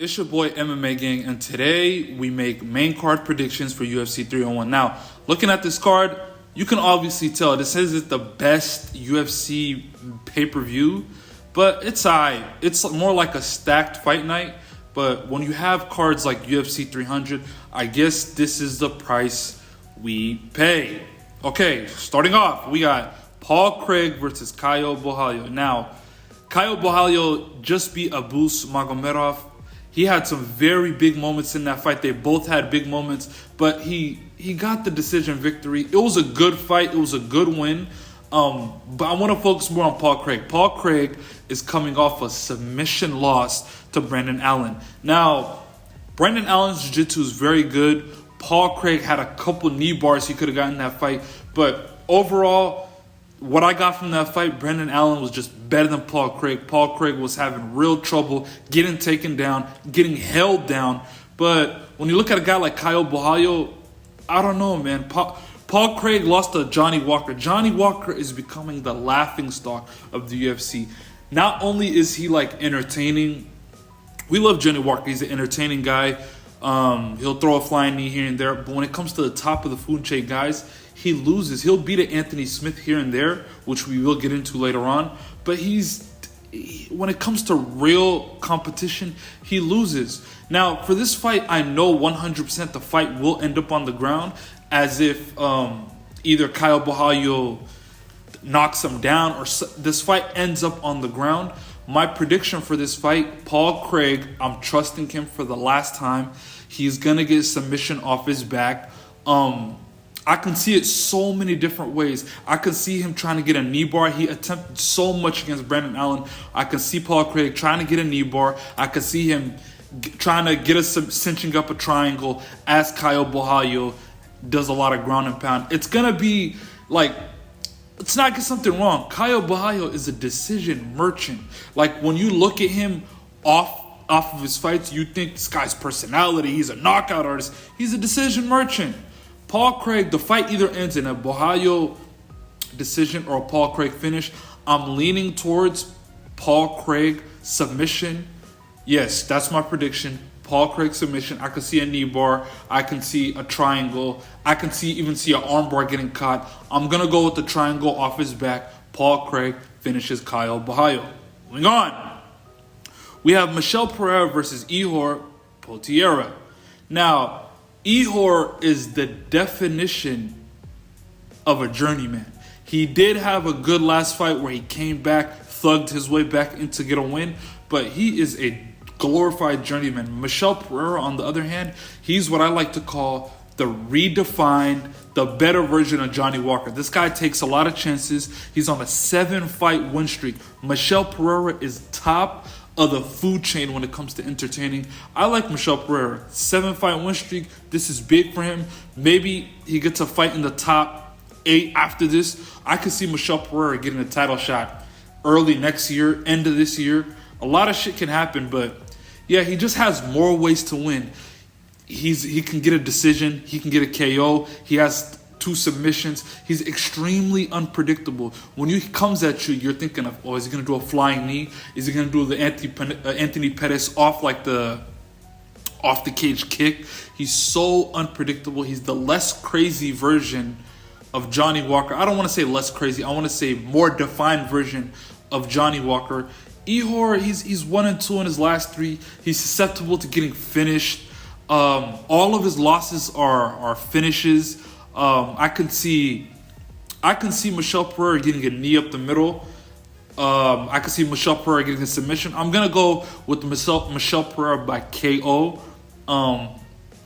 It's your boy MMA Gang, and today we make main card predictions for UFC 301. Now, looking at this card, you can obviously tell this isn't the best UFC pay-per-view, but it's alright. It's more like a stacked fight night, but when you have cards like UFC 300, I guess this is the price we pay. Okay, starting off, we got Paul Craig versus Caio Borralho. Now, Caio Borralho just beat Abus Magomedov. He had some very big moments in that fight. They both had big moments, but he got the decision victory. It was a good fight. It was a good win. But I want to focus more on Paul Craig. Paul Craig is coming off a submission loss to Brendan Allen. Now, Brendan Allen's jiu-jitsu is very good. Paul Craig had a couple knee bars he could have gotten in that fight. But overall, what I got from that fight, Brendan Allen was just better than Paul Craig. Paul Craig was having real trouble getting taken down, getting held down. But when you look at a guy like Caio Borralho, I don't know, man. Paul Craig lost to Johnny Walker. Johnny Walker is becoming the laughingstock of the UFC. Not only is he like entertaining, we love Johnny Walker. He's an entertaining guy. He'll throw a flying knee here and there. But when it comes to the top of the food chain guys, he loses. He'll beat an Anthony Smith here and there, which we will get into later on. But when it comes to real competition, he loses. Now, for this fight, I know 100% the fight will end up on the ground, as if either Caio Borralho knocks him down or this fight ends up on the ground. My prediction for this fight, Paul Craig, I'm trusting him for the last time. He's going to get submission off his back. I can see it so many different ways. I can see him trying to get a knee bar. He attempted so much against Brendan Allen. I can see Paul Craig trying to get a knee bar. I can see him trying to get cinching up a triangle as Caio Borralho does a lot of ground and pound. It's going to be like, let's not get something wrong. Caio Borralho is a decision merchant. Like, when you look at him off of his fights, you think this guy's personality, he's a knockout artist. He's a decision merchant. Paul Craig, the fight either ends in a Borralho decision or a Paul Craig finish. I'm leaning towards Paul Craig submission. Yes, that's my prediction. Paul Craig submission. I can see a knee bar. I can see a triangle. I can even see an arm bar getting caught. I'm going to go with the triangle off his back. Paul Craig finishes Caio Borralho. Moving on. We have Michel Pereira versus Ihor Potieria. Now, Ihor is the definition of a journeyman. He did have a good last fight where he came back, thugged his way back in to get a win, but he is a glorified journeyman. Michel Pereira, on the other hand, he's what I like to call the redefined, the better version of Johnny Walker. This guy takes a lot of chances. He's on a 7-fight win streak. Michel Pereira is top of the food chain when it comes to entertaining. I like Michel Pereira. 7-fight win streak. This is big for him. Maybe he gets a fight in the top 8 after this. I could see Michel Pereira getting a title shot early next year, end of this year. A lot of shit can happen, but yeah, he just has more ways to win. He can get a decision. He can get a KO. He has 2 submissions. He's extremely unpredictable. When he comes at you, you're thinking of, is he going to do a flying knee? Is he going to do the Anthony Pettis off the cage kick? He's so unpredictable. He's the less crazy version of Johnny Walker. I don't want to say less crazy. I want to say more defined version of Johnny Walker. Ihor, he's 1-2 in his last 3. He's susceptible to getting finished. All of his losses are finishes. I can see Michel Pereira getting a knee up the middle. I can see Michel Pereira getting a submission. I'm gonna go with Michel Pereira by KO.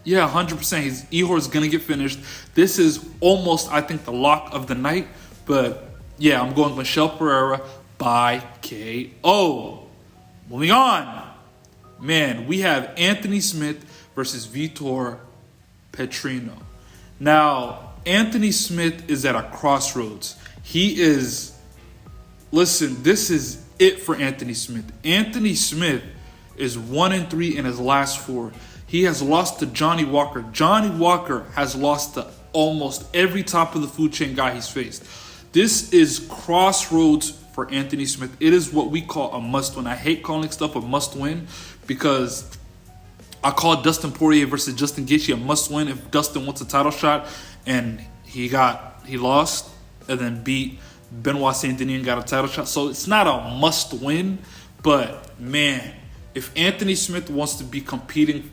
Yeah, 100%. Ihor's gonna get finished. This is almost, I think, the lock of the night. But yeah, I'm going Michel Pereira by KO. Moving on, man, we have Anthony Smith versus Vitor Petrino. Now, Anthony Smith is at a crossroads. This is it for Anthony Smith. Anthony Smith is 1-3 in his last 4. He has lost to Johnny Walker. Johnny Walker has lost to almost every top of the food chain guy he's faced. This is crossroads for Anthony Smith. It is what we call a must-win. I hate calling stuff a must-win because I called Dustin Poirier versus Justin Gaethje a must-win if Dustin wants a title shot, and he lost and then beat Benoit Saint-Denis and got a title shot. So it's not a must-win, but man, if Anthony Smith wants to be competing,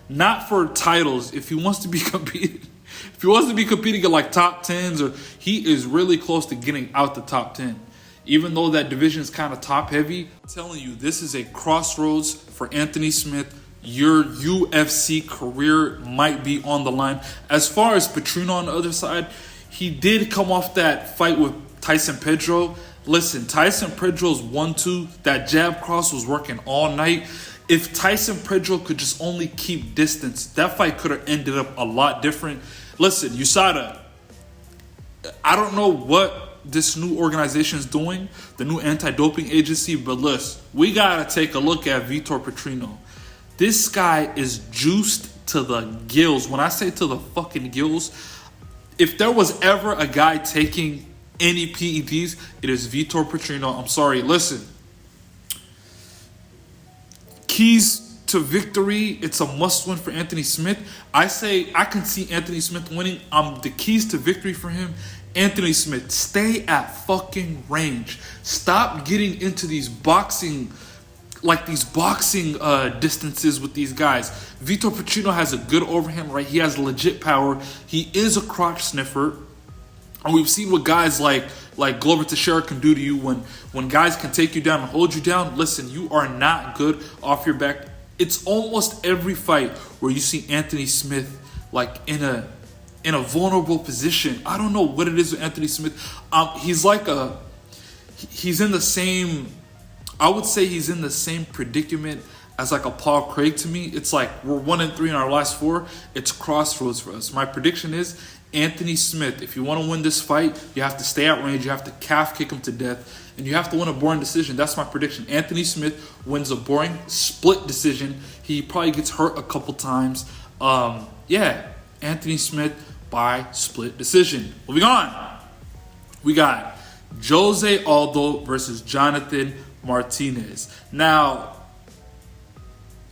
not for titles, if he wants to be competing at like top 10s, or he is really close to getting out the top 10. Even though that division is kind of top heavy, I'm telling you, this is a crossroads for Anthony Smith. Your UFC career might be on the line. As far as Petrino on the other side, he did come off that fight with Tyson Pedro. Listen, Tyson Pedro's 1-2, that jab cross was working all night. If Tyson Pedro could just only keep distance, that fight could have ended up a lot different. Listen, USADA, I don't know what this new organization is doing, the new anti-doping agency, but listen, we got to take a look at Vitor Petrino. This guy is juiced to the gills. When I say to the fucking gills, if there was ever a guy taking any PEDs, it is Vitor Petrino. I'm sorry. Listen, keys to victory, it's a must-win for Anthony Smith. I say I can see Anthony Smith winning. The keys to victory for him, Anthony Smith, stay at fucking range. Stop getting into these boxing distances with these guys. Vitor Petrino has a good overhand, right? He has legit power. He is a crotch sniffer. And we've seen what guys like Glover Teixeira can do to you when guys can take you down and hold you down. Listen, you are not good off your back. It's almost every fight where you see Anthony Smith like in a vulnerable position. I don't know what it is with Anthony Smith. He's in the same, I would say he's in the same predicament as like a Paul Craig to me. It's like we're 1-3 in our last 4. It's crossroads for us. My prediction is Anthony Smith, if you want to win this fight, you have to stay at range. You have to calf kick him to death. And you have to win a boring decision. That's my prediction. Anthony Smith wins a boring split decision. He probably gets hurt a couple times. Anthony Smith by split decision. Moving on. We got Jose Aldo versus Jonathan Martinez. Now,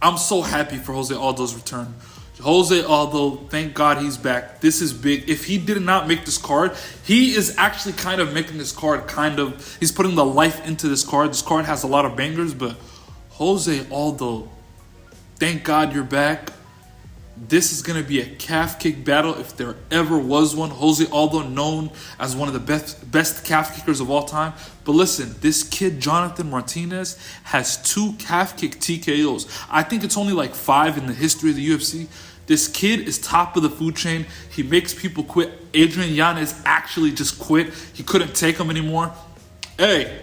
I'm so happy for Jose Aldo's return. Jose Aldo, thank God he's back. This is big. If he did not make this card, he is actually kind of making this card he's putting the life into this card. This card has a lot of bangers, but Jose Aldo, thank God you're back. This is going to be a calf kick battle if there ever was one. Jose Aldo, known as one of the best calf kickers of all time. But listen, this kid, Jonathan Martinez, has 2 calf kick TKOs. I think it's only like 5 in the history of the UFC. This kid is top of the food chain. He makes people quit. Adrian Yanez actually just quit. He couldn't take him anymore. Hey,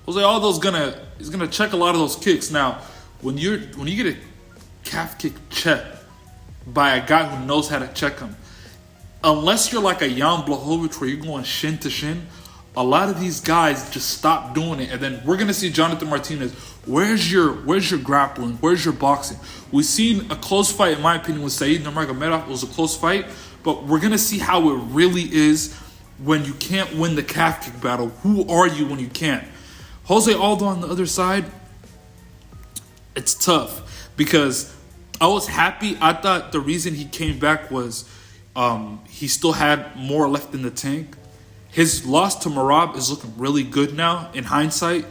Jose Aldo's gonna check a lot of those kicks. Now, when you get a calf kick check by a guy who knows how to check him, unless you're like a Jan Blachowicz where you're going shin to shin, a lot of these guys just stop doing it. And then we're gonna see Jonathan Martinez. Where's your grappling? Where's your boxing? We've seen a close fight, in my opinion, with Said Nurmagomedov. It was a close fight, but we're gonna see how it really is when you can't win the calf kick battle. Who are you when you can't? Jose Aldo on the other side, it's tough because I was happy. I thought the reason he came back was he still had more left in the tank. His loss to Merab is looking really good now in hindsight.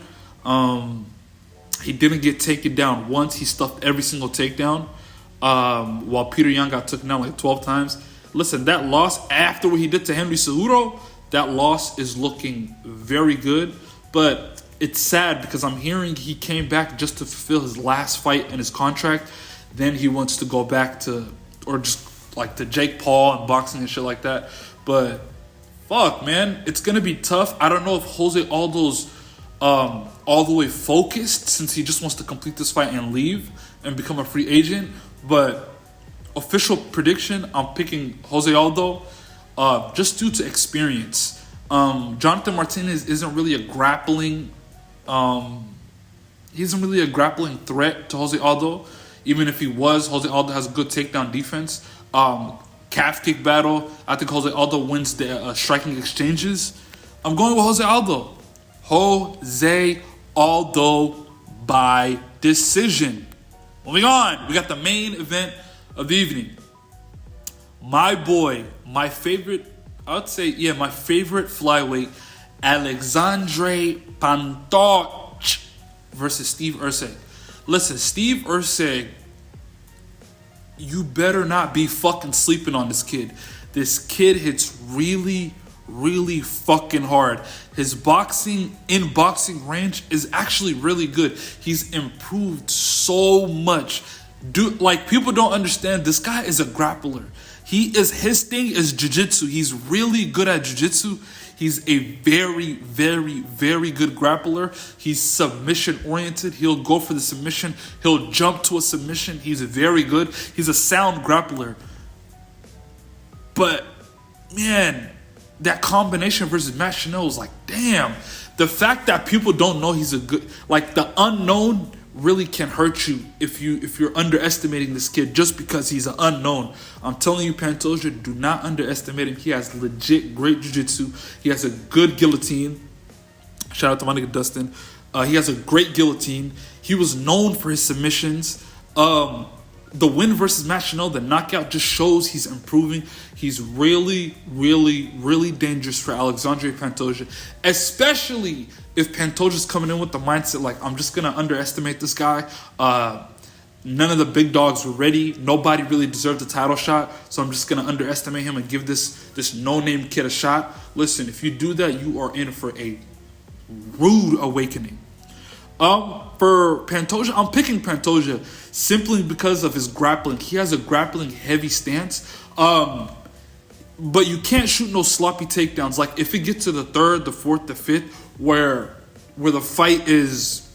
He didn't get taken down once. He stuffed every single takedown while Peter Yan got taken down like 12 times. Listen, that loss after what he did to Henry Cejudo, that loss is looking very good. But it's sad because I'm hearing he came back just to fulfill his last fight in his contract. Then he wants to go back to, or just like to Jake Paul and boxing and shit like that. But fuck, man, it's going to be tough. I don't know if Jose Aldo's all the way focused since he just wants to complete this fight and leave and become a free agent. But official prediction, I'm picking Jose Aldo just due to experience. Jonathan Martinez isn't really a grappling threat to Jose Aldo. Even if he was, Jose Aldo has a good takedown defense. Calf kick battle, I think Jose Aldo wins the striking exchanges. I'm going with Jose Aldo. Jose Aldo by decision. Moving on, we got the main event of the evening. My boy, my favorite flyweight, Alexandre Pantoch versus Steve Erceg. Listen, Steve Erceg, you better not be fucking sleeping on this kid. This kid hits really, really fucking hard. His boxing range is actually really good. He's improved so much. People don't understand, this guy is a grappler. His thing is jiu-jitsu. He's really good at jiu-jitsu. He's a very, very, very good grappler. He's submission oriented. He'll go for the submission. He'll jump to a submission. He's very good. He's a sound grappler. But man, that combination versus Matt Chanel was like, damn. The fact that people don't know he's a good, the unknown really can hurt you if you're underestimating this kid just because he's an unknown. I'm telling you, Pantoja, do not underestimate him. He has legit great jiu-jitsu. He has a good guillotine. Shout out to my nigga Dustin. He has a great guillotine. He was known for his submissions. The win versus Matt Chanel, the knockout, just shows he's improving. He's really, really, really dangerous for Alexandre Pantoja, especially if Pantoja's coming in with the mindset like, I'm just going to underestimate this guy. None of the big dogs were ready. Nobody really deserved a title shot, so I'm just going to underestimate him and give this no-name kid a shot. Listen, if you do that, you are in for a rude awakening. For Pantoja, I'm picking Pantoja simply because of his grappling. He has a grappling heavy stance. But you can't shoot no sloppy takedowns. Like if it gets to the third, the fourth, the fifth, where the fight is,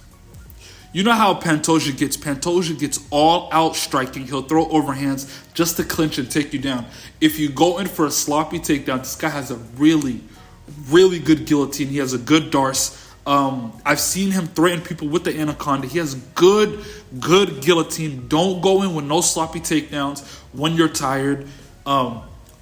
you know how Pantoja gets. Pantoja gets all out striking. He'll throw overhands just to clinch and take you down. If you go in for a sloppy takedown, this guy has a really, really good guillotine. He has a good darce. I've seen him threaten people with the anaconda. He has good guillotine. Don't go in with no sloppy takedowns when you're tired.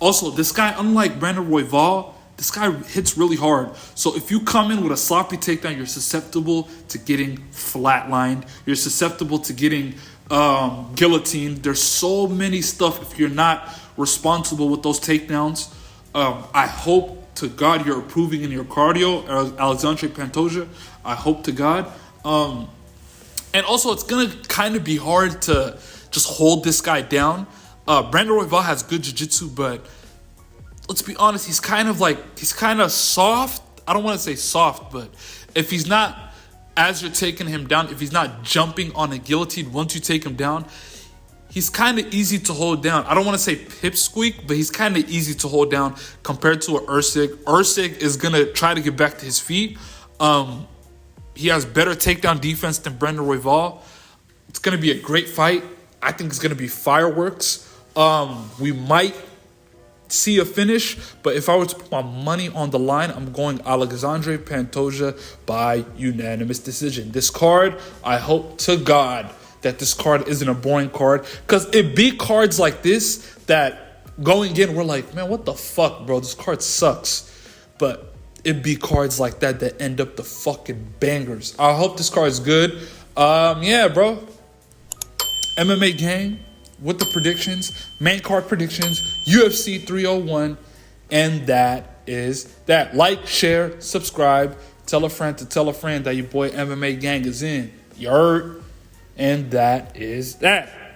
Also, this guy, unlike Brandon Royval, this guy hits really hard. So if you come in with a sloppy takedown, you're susceptible to getting flatlined. You're susceptible to getting guillotined. There's so many stuff if you're not responsible with those takedowns. I hope to God you're improving in your cardio, Alexandre Pantoja. I hope to God. And also, it's going to kind of be hard to just hold this guy down. Brandon Royval has good jiu-jitsu, but let's be honest, he's kind of soft. I don't want to say soft, but if he's not, as you're taking him down, if he's not jumping on a guillotine once you take him down, he's kind of easy to hold down. I don't want to say pipsqueak, but he's kind of easy to hold down compared to Erceg. Erceg is going to try to get back to his feet. He has better takedown defense than Brandon Royval. It's going to be a great fight. I think it's going to be fireworks. We might see a finish, but if I were to put my money on the line, I'm going Alexandre Pantoja by unanimous decision. This card, I hope to God that this card isn't a boring card, because it be cards like this that going in, we're like, man, what the fuck, bro? This card sucks. But it be cards like that that end up the fucking bangers. I hope this card is good. Yeah, bro. MMA Gang with the predictions, main card predictions, UFC 301, and that is that. Like, share, subscribe, tell a friend to tell a friend that your boy MMA Gang is in. You heard? And that is that.